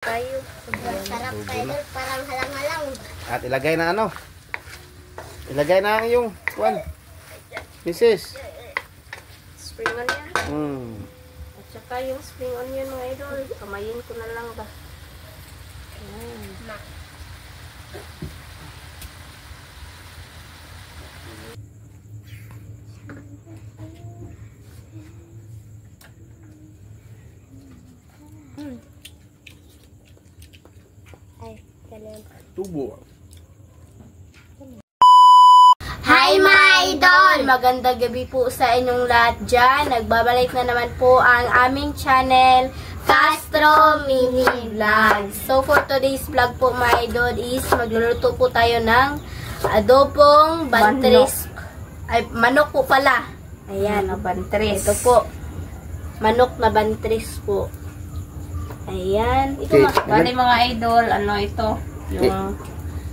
Tayo. Sarap tayo, parang halang-halang. At ilagay na ano? Ilagay na yung kuwan. Mrs. Spring onion. At saka yung spring onion mga idol. Kamayin ko na lang ba? Ayan. Ay, ganun. Tubo. Hi mga idol! Magandang gabi po sa inyong lahat dyan. Nagbabalik na naman po ang aming channel, Castro Mini Vlog. So for today's vlog po mga idol is magluluto po tayo ng adobong bantris. Ay, manok po pala. Ayan, bantris. Ito po. Manok na bantris po. Ayan. Ito Okay. bali mga idol, ano ito? Yung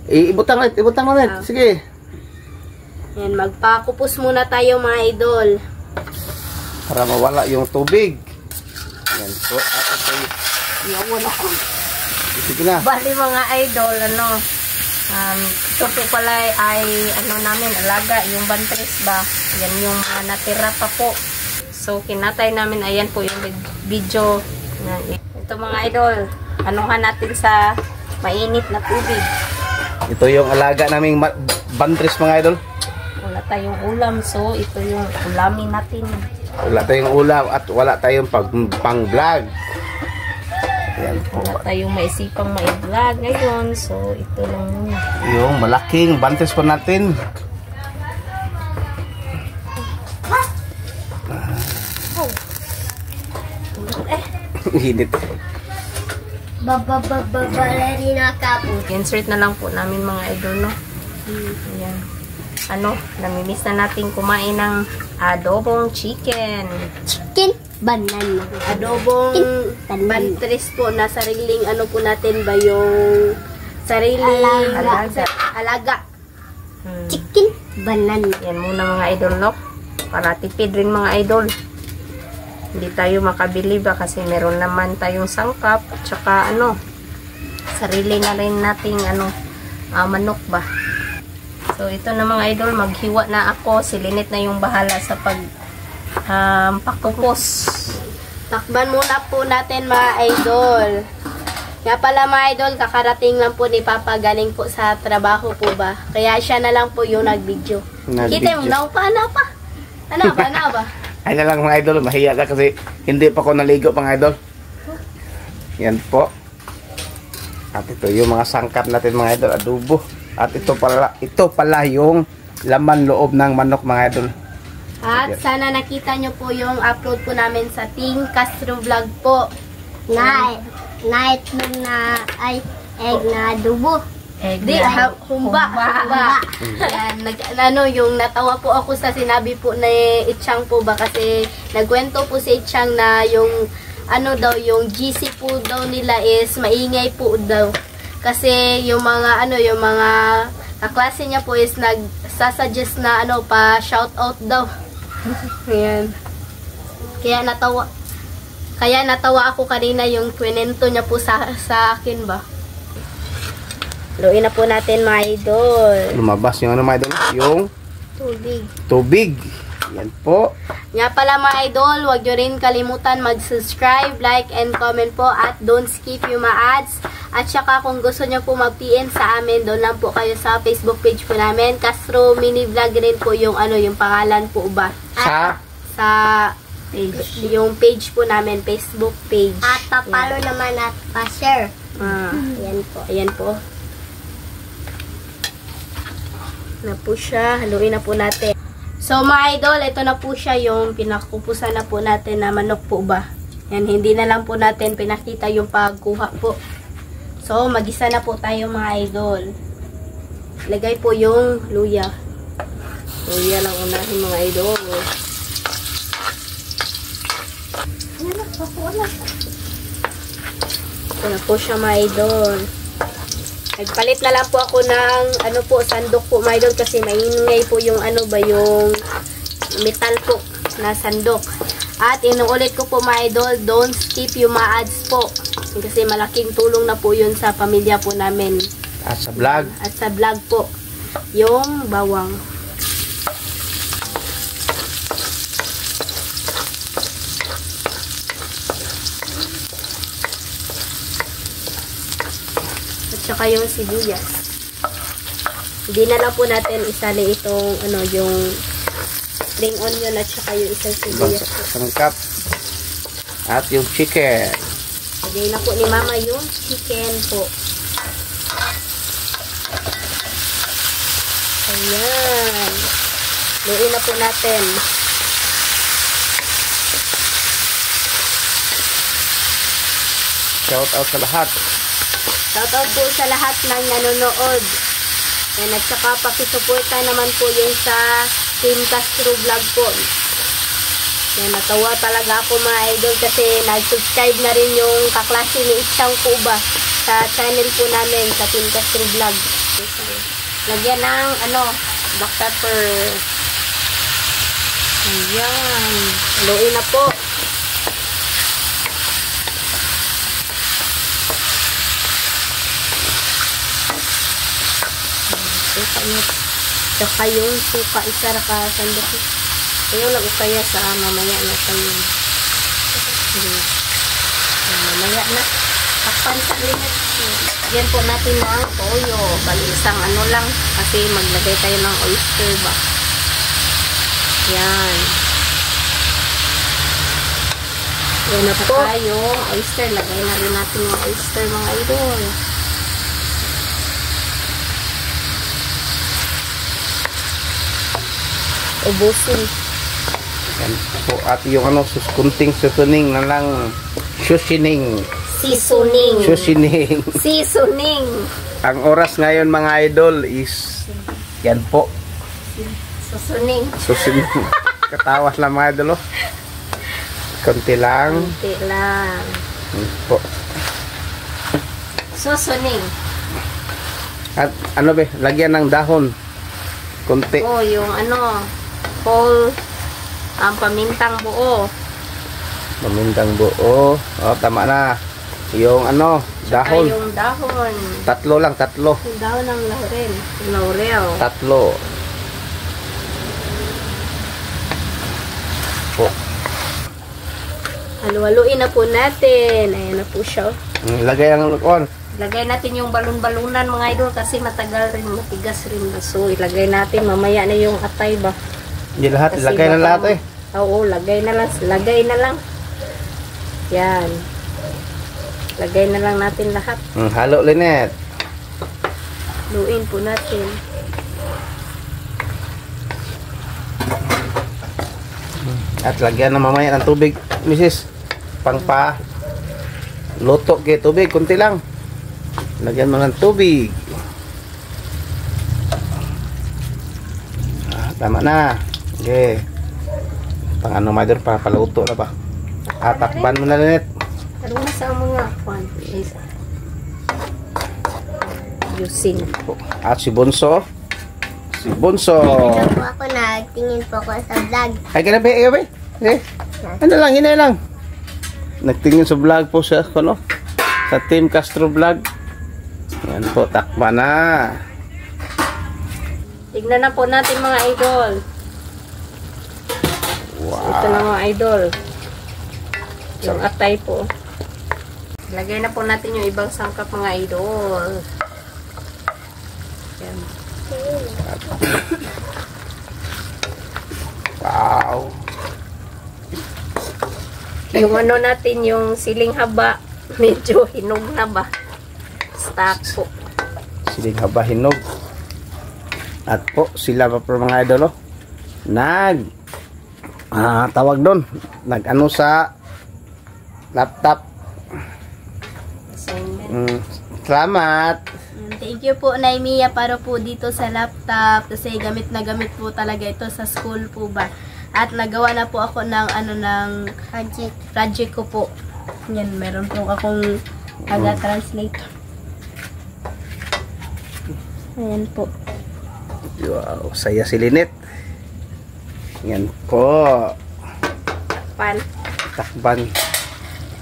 Ibutang mo rin. Sige. Ayan, magpakupos muna tayo mga idol. Para mawala yung tubig. Yan po. At ito Iyawan ako. sige na. Bali mga idol, ito po pala ay namin, alaga, yung bantris ba? Yan yung mga natira pa po. So, kinatay namin, ayan po yung video. Ito mga idol, anuhan natin sa mainit na tubig. Ito yung alaga naming bantris mga idol. Wala tayong ulam, so ito yung ulamin natin. Wala tayong ulam at wala tayong pang-vlog. Yan po. Wala tayong maisipang ma-vlog ngayon, so ito lang muna. Yung malaking bantris po natin. Hinit. Balerina kapo. Insert na lang po namin mga idol, no? Ayan. Namimiss na natin kumain ng adobong chicken. Chicken banan. Adobong bantris po na sariling po natin ba yung sariling alaga. Chicken banan. Yan muna mga idol, no? Para tipid rin mga idol. Hindi tayo makabili ba kasi meron naman tayong sangkap at saka sarili na rin nating manok ba. So ito na mga idol, maghiwa na ako. Si Lynette na yung bahala sa pakupos. Takban muna po natin mga idol. Nga pala mga idol, kakarating lang po ni Papa, galing po sa trabaho po ba. Kaya siya na lang po yung nag-video. Kita mo, naupahan na pa. Ano ba? Ay na lang mga idol, mahiya ka kasi hindi pa ako naligo mga idol. Yan po. At ito yung mga sangkap natin mga idol, adobo. At ito pala yung laman loob ng manok mga idol. At sana nakita nyo po yung upload po namin sa Team Castro Vlog po. Night na ay egg na adobo. Humba. Yan, yung natawa po ako sa sinabi po ni Itchang po ba kasi nagkwento po si Itchang na yung yung GC po daw nila is maingay po daw. Kasi yung mga yung mga kaklase niya po is nagsasuggest na pa shout out daw. Ayan. Kaya natawa ako kanina yung kwento niya po sa akin ba. Luin na po natin mga idol. Lumabas yung mga idol, yung tubig. Yan po. Nga pala mga idol, huwag nyo rin kalimutan mag-subscribe, like, and comment po at don't skip yung mga ads. At saka kung gusto nyo po mag-PM sa amin, doon lang po kayo sa Facebook page po namin. Castro Mini Vlog rin po yung yung pangalan po ba? Sa page. Yung page po namin, Facebook page. At papalo naman at pa-share. Ayan po. Ayan po. Na po siya. Haluin na po natin. So mga idol, ito na po siya yung pinakupusan na po natin na manok po ba. Yan, hindi na lang po natin pinakita yung pagkuha po. So magisa na po tayo mga idol. Lagay po yung luya. Luya lang unahin mga idol. Ito na po siya mga idol. Nagpalit na lang po ako ng sandok po mga idol kasi maingay po yung yung metal po na sandok. At inuulit ko po mga idol, don't skip yung mga ads po. Kasi malaking tulong na po yun sa pamilya po namin. At sa vlog. At sa vlog po, yung bawang. At saka yung sibuyas. Hindi na lang po natin isali itong ano, yung spring onion at saka yung isang sibuyas. Sangkap. At yung chicken. Lagay na po ni Mama yung chicken po. Ayan. Luin na po natin. Shout out sa lahat. Shout out po sa lahat ng nanonood. And at saka pakisuporta naman po yung sa Team Castro Vlog po. Yan, natawa talaga ako mga idol kasi nag-subscribe na rin yung kaklase ni Itchang po ba sa channel po namin sa Team Castro Vlog. Lagyan ng ano, black pepper. Ayan. Haluin na po. Saka yung suka isa raka sandok. Ayaw lang kaya sa mamaya na tayo. Mamaya na. Takpan sa limit. Yan po natin ng toyo. Bali isang ano lang. Kasi maglagay tayo ng oyster ba. Yan. Yan na po. Yung oyster. Lagay na rin natin yung oyster mga idol. Ubusin. Yan po. At yung ano, kunting susuning na lang. Seasoning. Seasoning. Ang oras ngayon mga idol is yan po. Seasoning. Katawas lang mga idol. Oh. Kunti lang. Kunti lang. Yan po. Seasoning. At ano be, lagyan ng dahon. Kunti. Oh, yung ano, whole ang pamintang buo. Pamintang buo. Oh, tama na. Yung ano, dahon. Ay, yung dahon. Tatlo lang, tatlo. Yung dahon ng laurel. Laurel. Tatlo. Po. Halu-haluin na po natin. Ayan na po siya. Lagay ang lukon. Lagay natin yung balon-balunan mga idol kasi matagal rin, matigas rin. So, ilagay natin. Mamaya na yung atay ba. Hindi lahat, Kasi lagay na lahat eh. Oo, lagay na lang. Lagay na lang. Yan. Lagay na lang natin lahat. Halo, Linet. Luin po natin. At lagyan na mamaya ng tubig, Mrs. Pangpa. Luto kay tubig, kunti lang. Lagyan mo ng tubig. Tama na. Okay. Pang ano mga pa, paluto na ba? Takban mo na, Linet. Tarong na sa mga kwan. Using. At si Bunso. Si Bunso. Ito po ako, nagtingin po ako sa vlog. Ay, kinabi, kinabi. Okay. Ano lang, hinay lang. Nagtingin sa vlog po siya, ano? Sa Team Castro Vlog. Yan po, takba na. Tignan na po natin mga idol. Wow. Ito na mga idol. Yung atay po. Lagay na po natin yung ibang sangkap mga idol. Yan. Wow. Yung ano natin, yung siling haba, medyo hinog na ba? Stock po. Siling haba hinog. At po, sila pa po mga idol, oh. Tawag doon. Nag-ano sa laptop. Salamat. Thank you po, Naimia, para po dito sa laptop. Kasi gamit na gamit po talaga ito sa school po ba. At nagawa na po ako ng ano ng project ko po. Yan, meron po akong taga-translator. Ayan po. Wow, saya si Linet. Yan po. Pan. Takban.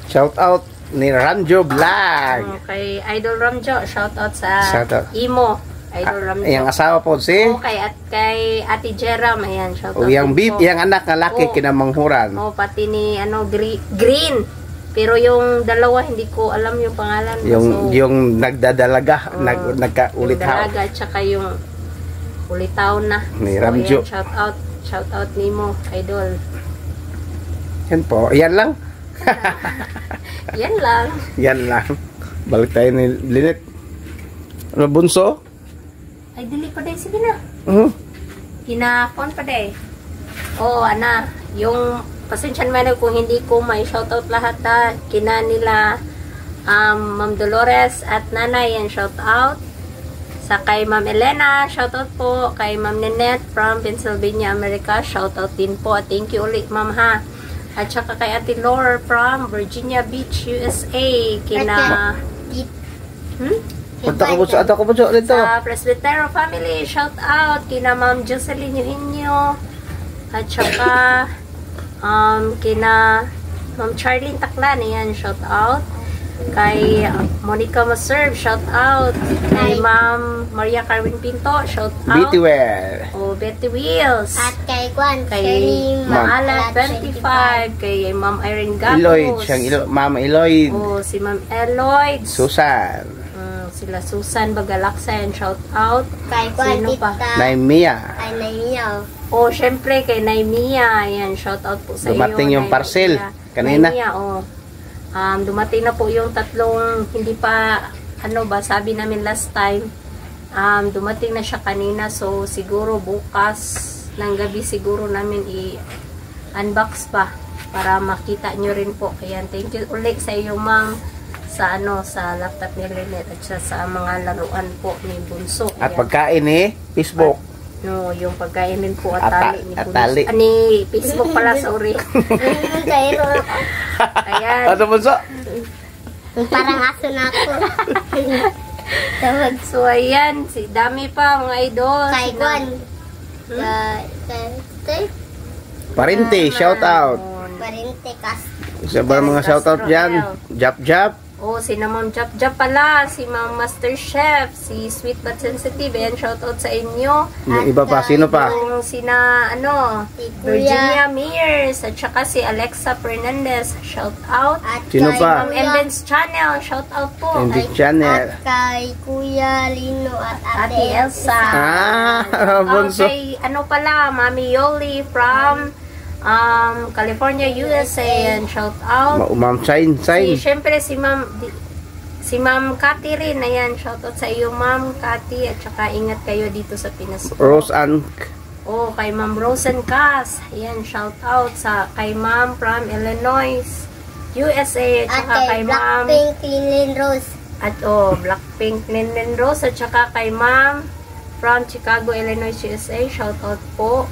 Shout out ni Ramjo Vlog. Kay Idol Ramjo, shoutout sa Shoutout. Imo. Idol Ramjo. Yang asawa po si Kay Ate Jeram, ayan, shoutout. yang din po. yang anak na laki kinamanghuran. Pati ni Green. Pero yung dalawa hindi ko alam yung pangalan. Yung nagdadalaga, nagkaulit yung dalaga tsaka yung ulitaw na. Ni Ramjo. Ayan, shoutout Nimo, Idol. Yan po. Yan lang. Yan lang. Yan lang. Balik tayo ni Linet. Ano, bunso? Ay, dili pa day. Sige na. Kinapon pa day. Ana. Yung, pasensya naman kung hindi ko may shoutout lahat kina nila Ma'am Dolores at Nanay, yan shoutout. Sa kay Ma'am Elena, shoutout po. Kay Ma'am Ninette from Pennsylvania, America, shoutout din po. Thank you ulit, Ma'am, ha. At saka kay Ate Lore from Virginia Beach, USA. Punta ko po dito. Sa Presbytero family, shout out. Kina Ma'am Jocelyn Eugenio. At saka kina Ma'am Charlene Taclan, yan, shout out. Kay Monica Maserve, shout out. Kay Ma'am Maria Carmen Pinto, shout out. Betty Well. Betty Wheels. At kay Kwan, Kay Maalat 25. Kay Ma'am Irene Gatos. Eloyd, Ma'am Eloyd. Si Ma'am Eloyd. Susan. Sila Susan Bagalaksa, yan, shout out. Kay Kwan, Sino pa? Naimia. Ay, Naimia. Syempre kay Naimia, yan, shout out po sa Dumating iyo. yung parcel kanina. Naimia, dumating na po yung tatlong, hindi pa, sabi namin last time, dumating na siya kanina, so siguro bukas ng gabi siguro namin i-unbox pa para makita nyo rin po. Ayan, thank you ulit sa iyo, Ma'am, sa sa laptop ni Lynette at sa mga laruan po ni Bunso. Ayan. At pagkain Facebook. Yung pagkain din po atali ni atali. Ni Facebook pala, sorry. Ayan. Ano Bunso? Parang aso na ako. So ayan, dami pa mga idol. Kay Kwan. Parinte, shout out. Parinte kas. Sa mga shout out dyan. Jap. Si Ma'am Jap pala, si Ma'am Master Chef, si Sweet But Sensitive, ayan, shoutout sa inyo. Yung iba pa, sino pa? Yung Virginia Mears, at saka si Alexa Fernandez, shoutout. Sino pa? Ma'am Emben's Channel, shoutout po. Emben's Channel. At kay Kuya Lino at Ate Elsa. Bunso. Okay, pala, Mami Yoli from California, USA, and shout out. Ma'am Sain. Siyempre si Ma'am Cathy rin, ayan, shout out sa iyo, Ma'am Cathy, at saka ingat kayo dito sa Pinas. Rose Ann. Kay Ma'am Rosen Cass, ayan, shout out kay Ma'am from Illinois, USA, at saka kay Ma'am Blackpink Linlin Rose. At Blackpink Linlin Rose, at saka kay Ma'am from Chicago, Illinois, USA, shout out po.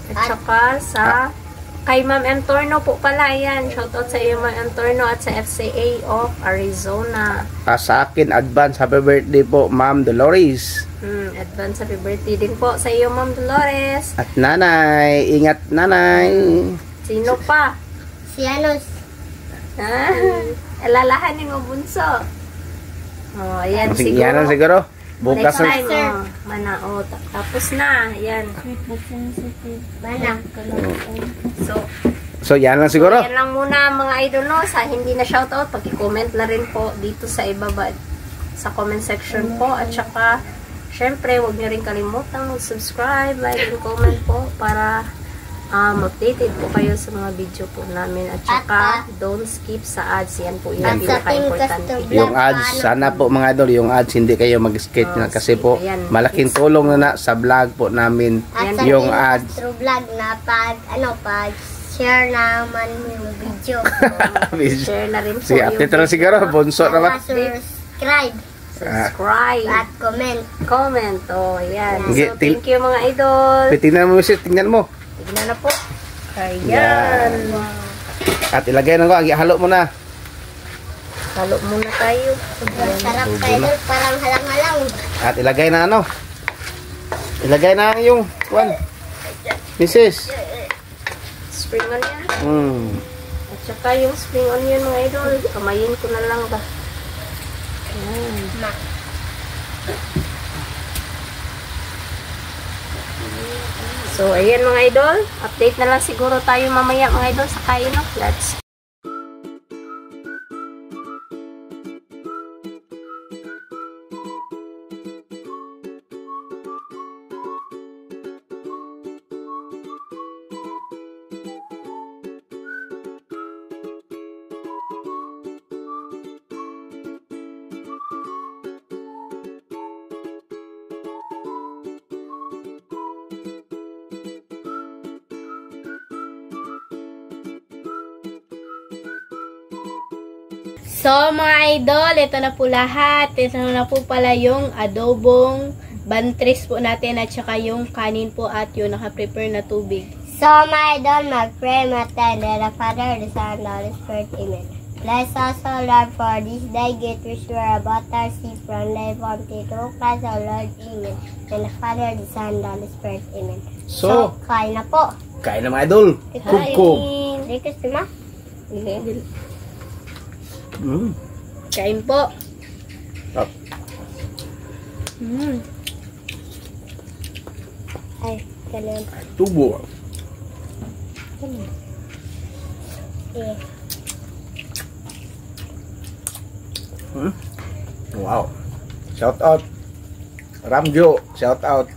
At saka kay Ma'am Antorno po pala, yan. Shoutout sa iyo, Ma'am Antorno, at sa FCA of Arizona. Sa akin, advance happy birthday po, Ma'am Dolores. Advance happy birthday din po sa iyo, Ma'am Dolores. At Nanay, ingat Nanay. Sino pa? Si Anos. Alalahanin mo, Bunso. Ayan, siguro. Yan siguro. Bukas next time, tapos na, yan. So, yan lang siguro. Yan lang muna mga idol, sa hindi na shoutout, pag-comment na rin po dito sa ibaba, sa comment section po, at saka, syempre, huwag nyo rin kalimutang mag-subscribe, like, and comment po, para updated po kayo sa mga video po namin. At saka, don't skip sa ads. Yan po yung pinaka-importante. Yung ads, sana po mga idol, yung ads hindi kayo mag-skip na kasi po malaking tulong na sa vlog po namin yung ads. At vlog na pag-share naman yung video. Share na rin po yung video. Ate siguro, Bunso naman. Subscribe. At comment. Yan. So, thank you mga idol. Tingnan mo. Tignan na po. Ayan. At ilagay na ko. Halo mo na. Halo muna tayo. Sarap kayo. Parang halang-halang. At ilagay na ilagay na yung Mrs. Spring on yan. At Tsaka yung spring onion mga idol, kamayin ko na lang ba. Ma. So, ayan mga idol. Update na lang siguro tayo mamaya mga idol sa kain. No? Let's So, mga idol, ito na po lahat. Ito na po pala yung adobong bantris po natin at saka yung kanin po at yung naka-prepare na tubig. So, my idol, mag-pray natin that the Father, the Son, and the Holy Spirit. Amen. Bless us, O Lord, for this day, get which we are about to receive from thy bounty through Christ, O Lord. Amen. And the Father, the Son, and the Holy Spirit. Amen. So, kain na po. kain na mga idol. Kubkub. Hindi kasi ma. Kain po. Up. Ay, ganun. Tubo. Yeah. Wow. Shout out. Ramjo, shout out.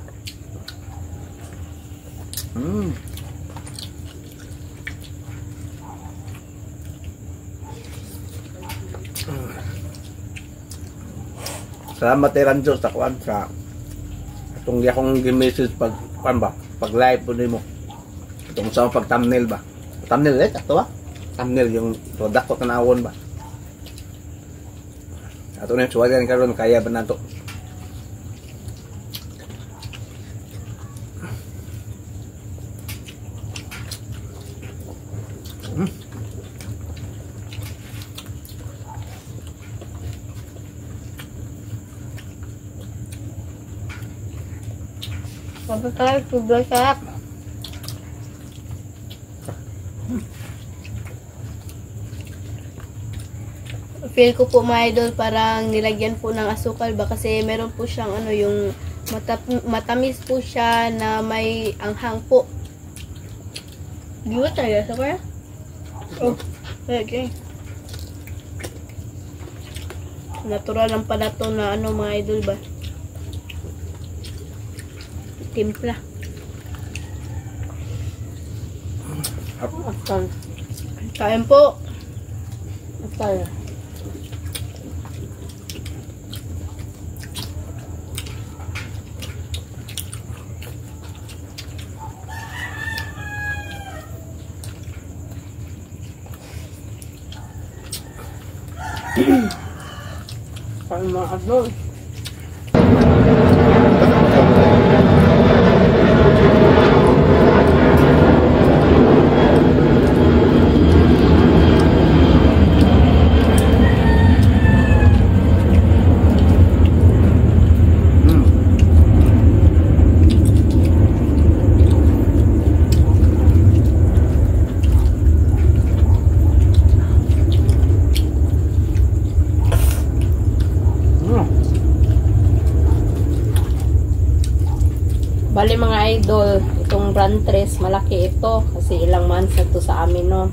Salamat kay Ramjo sa kuan sa atong akong gi-message pag kuan ba, pag live po nimo. Itong sa pag thumbnail ba. Thumbnail ato ba? Thumbnail yung product ko tanawon ba. Ato na suwagan karon kaya ba nato? Mapapalala, sobrang sarap. Feel ko po mga idol parang nilagyan po ng asukal ba kasi meron po siyang ano yung matamis po siya na may anghang po. Di ba talaga? Sa kaya? Oh, okay. Natural lang pala to na ano mga idol ba? Timpla. Kain po. Kain. Kain mga idol. Bali mga idol, itong brantres, malaki ito kasi ilang months na to sa amin, no.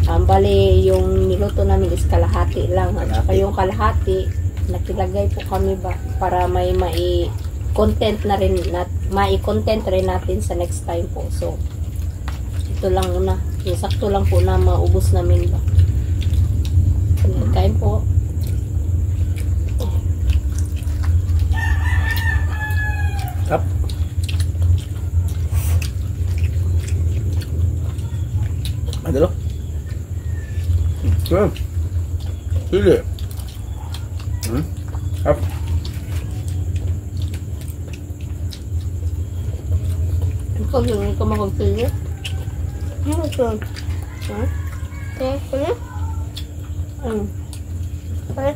Bali, yung niluto namin is kalahati lang. At saka yung kalahati, nakilagay po kami ba para may mai-content na rin, mai-content rin natin sa next time po. So, ito lang una. Yung sakto lang po na maubos namin ba. Kain po. Up. Adalo. Sili. Up. Ikaw yung ikaw makagpili? Ano ito? Ha? Ano? Ano?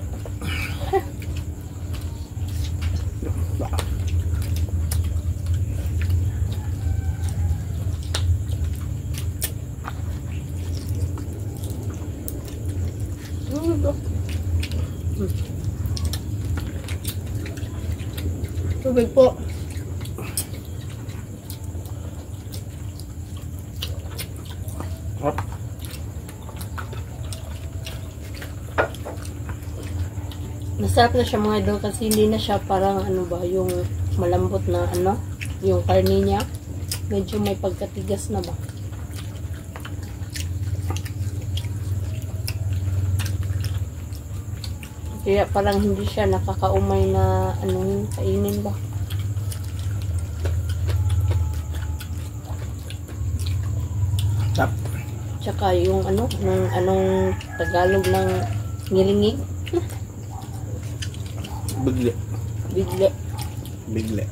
Tubig po. Hop. Masarap na siya mga idol kasi hindi na siya parang ano ba, yung malambot na ano, yung karne niya. Medyo may pagkatigas na ba. Kaya parang hindi siya nakakaumay na anong kainin ba. Tap. Tsaka yung ano, anong Tagalog ng ngilingig. Bigle. Bigle. Bigle.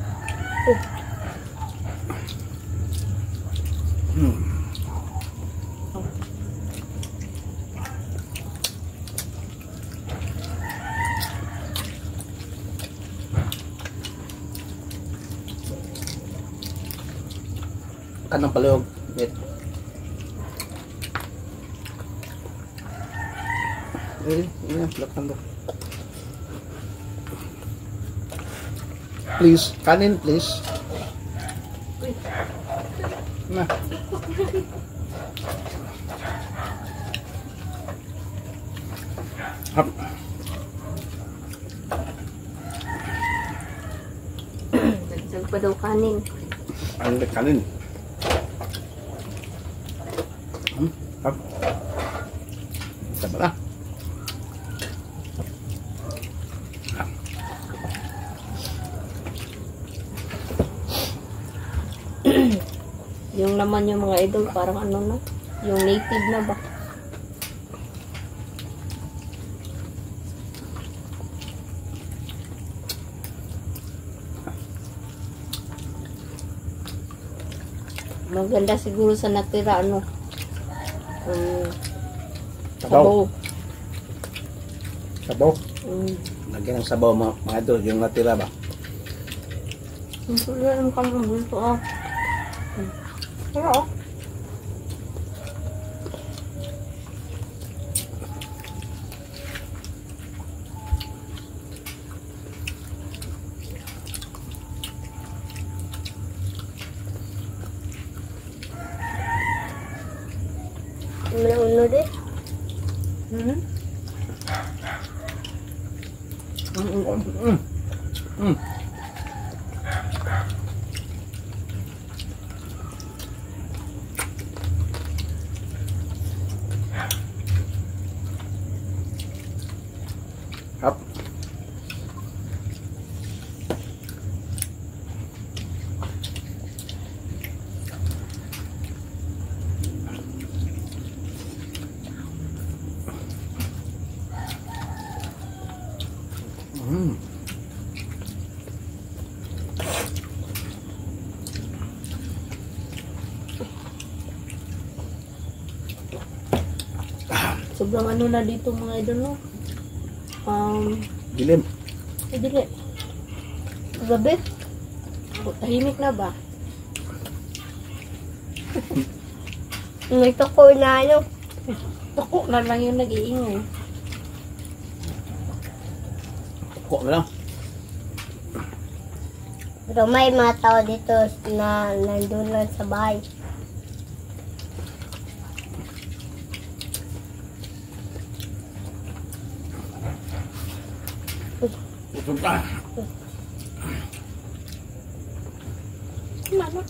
Kanang palihog. Wait. Ini belakang tuh. Please, kanin please. Nah. Hap. Dagdag pa daw kanin. Ang kanin. Hap. Sabar lah. Yung naman yung mga idol, parang ano na, yung native na ba? Maganda siguro sa natira, ano, Sabaw. Sabaw. Mm. Lagyan ng sabaw mga idol, yung natira ba? Hindi alam kami dito, ah. Pero, Uno deh. Hap. sobrang ano na dito mga idol, no? Dilim. Dili. Gabi. Tahimik na ba? May toko na ano. Tako na lang yung nag-iingay. Kok na lang. Pero may mga tao dito na nandun lang sa bahay. Busog ka. Ano?